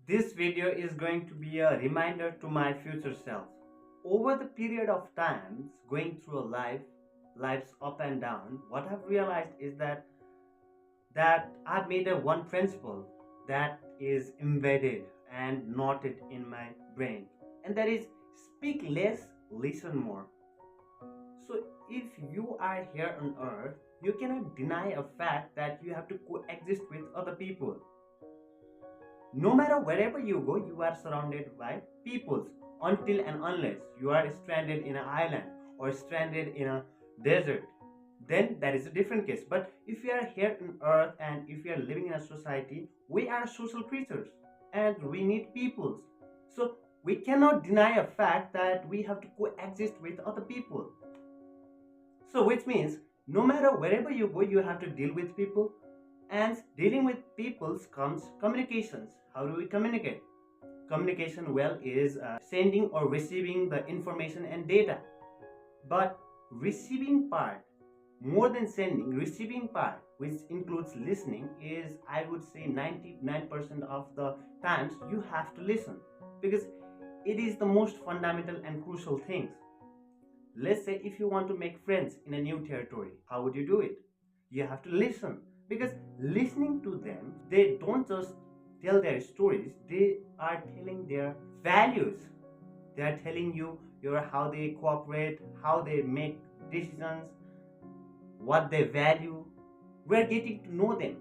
This video is going to be a reminder to my future self. Over the period of times going through a life's up and down, what I've realized is that I've made a one principle that is embedded and knotted in my brain, and that is speak less, listen more. So if you are here on earth, you cannot deny a fact that you have to coexist with other people. No matter wherever you go, you are surrounded by peoples until and unless you are stranded in an island or stranded in a desert. Then that is a different case. But if you are here on earth and if you are living in a society, we are social creatures and we need peoples. So we cannot deny a fact that we have to coexist with other people. So which means no matter wherever you go, you have to deal with people, and dealing with peoples comes communications. How do we communicate? Communication well is sending or receiving the information and data. But receiving part, more than sending, receiving part, which includes listening, is I would say 99% of the times you have to listen, because it is the most fundamental and crucial things. Let's say if you want to make friends in a new territory, how would you do it? You have to listen, because listening to them, they don't just tell their stories, they are telling their values. They are telling you how they cooperate, how they make decisions, what they value. We're getting to know them.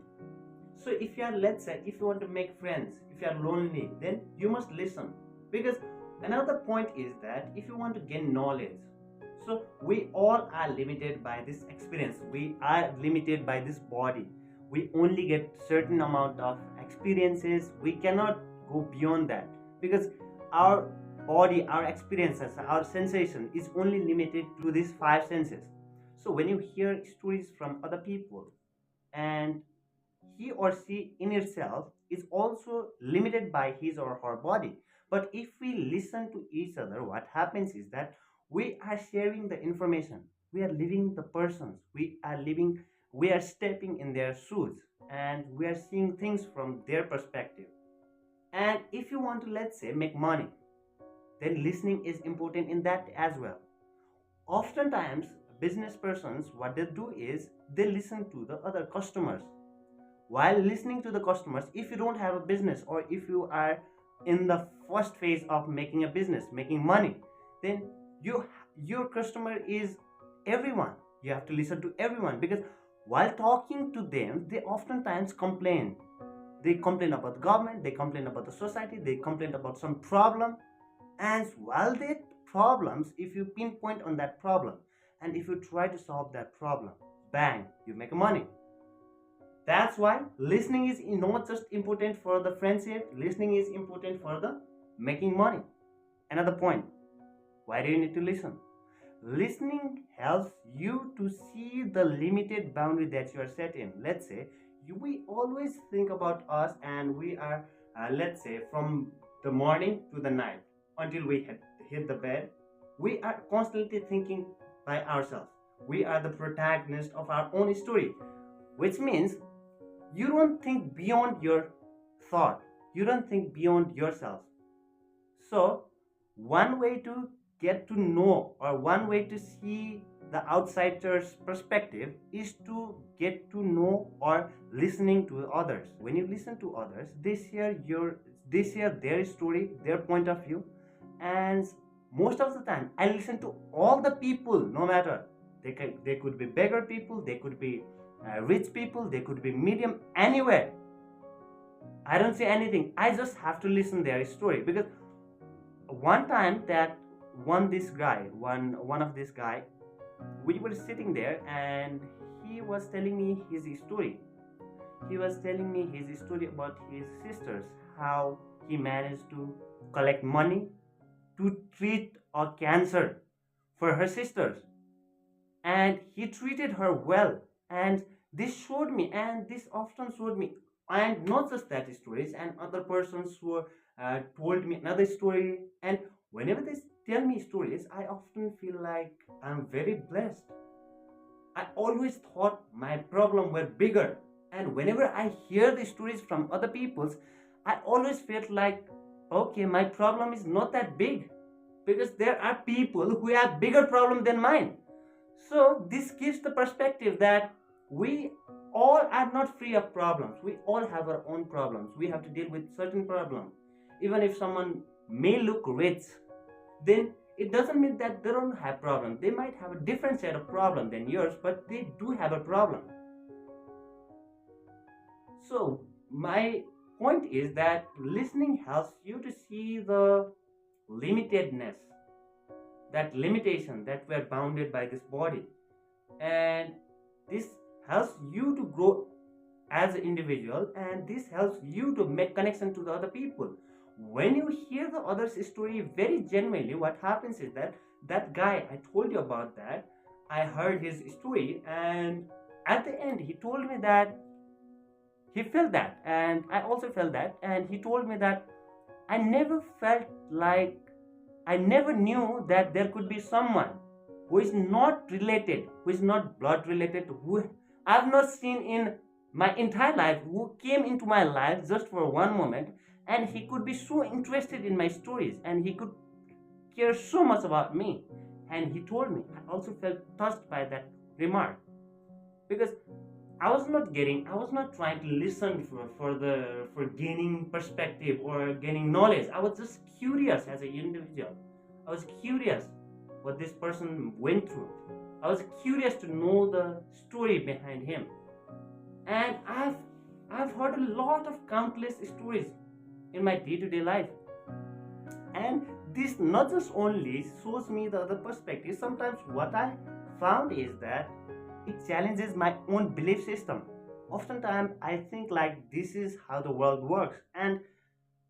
So if you are, let's say, if you want to make friends, if you are lonely, then you must listen. Because another point is that if you want to gain knowledge, so we all are limited by this experience. We are limited by this body. We only get certain amount of experiences. We cannot go beyond that, because our body, our experiences, our sensation is only limited to these five senses. So when you hear stories from other people, and he or she in itself is also limited by his or her body. But if we listen to each other, what happens is that we are sharing the information. We are living the persons. We are stepping in their shoes, and we are seeing things from their perspective. And if you want to, let's say, make money, then listening is important in that as well. Oftentimes, business persons, what they do is they listen to the other customers. While listening to the customers, if you don't have a business, or if you are in the first phase of making a business, making money, then your customer is everyone. You have to listen to everyone, because while talking to them, they oftentimes complain. They complain about the government, they complain about the society, they complain about some problem. And while they problems, if you pinpoint on that problem and if you try to solve that problem, bang, you make money. That's why listening is not just important for the friendship, listening is important for the making money. Another point, why do you need to listen? Listening helps you to see the limited boundary that you are set in. Let's say we always think about us, and we are, let's say, from the morning to the night until we hit the bed, we are constantly thinking by ourselves. We are the protagonist of our own story, which means you don't think beyond your thought, you don't think beyond yourself. So one way to get to know, or one way to see the outsider's perspective, is to get to know or listening to others. When you listen to others, they share their story, their point of view. And most of the time I listen to all the people, no matter they could be beggar people, they could be rich people, they could be medium, anywhere. I don't say anything, I just have to listen their story. Because one time that one of this guy, we were sitting there, and he was telling me his story. He was telling me his story about his sisters, how he managed to collect money to treat a cancer for her sisters, and he treated her well. And this often showed me, and not just that stories, and other persons who told me another story. And whenever they tell me stories, I often feel like I'm very blessed. I always thought my problem were bigger, and whenever I hear the stories from other people's, I always felt like, okay, my problem is not that big because there are people who have bigger problem than mine. So this gives the perspective that we all are not free of problems. We all have our own problems. We have to deal with certain problems. Even if someone may look rich, then it doesn't mean that they don't have problems. They might have a different set of problem than yours, but they do have a problem. So my point is that listening helps you to see the limitedness, that limitation that we're bounded by this body, and this helps you to grow as an individual, and this helps you to make connection to the other people. When you hear the other's story very genuinely, what happens is that that guy I told you about, that I heard his story, and at the end he told me that he felt that, and I also felt that, and he told me that I never felt like, I never knew that there could be someone who is not related, who is not blood related, who I've not seen in my entire life, who came into my life just for one moment, and he could be so interested in my stories, and he could care so much about me. And he told me, I also felt touched by that remark, because I was not trying to listen for gaining perspective or gaining knowledge. I was just curious as an individual. I was curious what this person went through. I was curious to know the story behind him. And I've heard a lot of countless stories in my day-to-day life. And this not just only shows me the other perspective, sometimes what I found is that it challenges my own belief system. Oftentimes I think like this is how the world works, and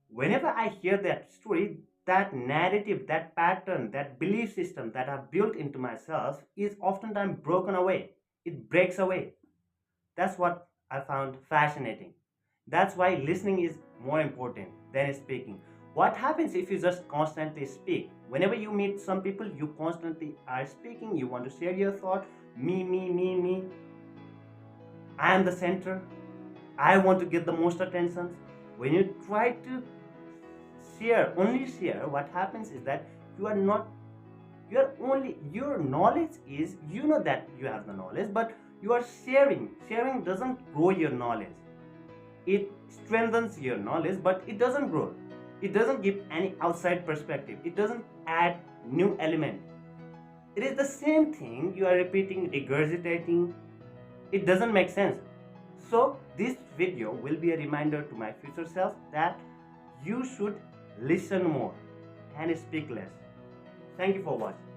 whenever I hear that story, that narrative, that pattern, that belief system that I've built into myself is oftentimes broken away. It breaks away. That's what I found fascinating. That's why listening is more important than speaking. What happens if you just constantly speak? Whenever you meet some people, you constantly are speaking, you want to share your thought, me. I am the center. I want to get the most attention. When you try to only share, what happens is that you are not, you are only, your knowledge is, you know that you have the knowledge, but you are sharing. Sharing doesn't grow your knowledge. It strengthens your knowledge, but it doesn't grow. It doesn't give any outside perspective. It doesn't add new element. It is the same thing you are repeating, regurgitating. It doesn't make sense. So this video will be a reminder to my future self that you should listen more and speak less. Thank you for watching.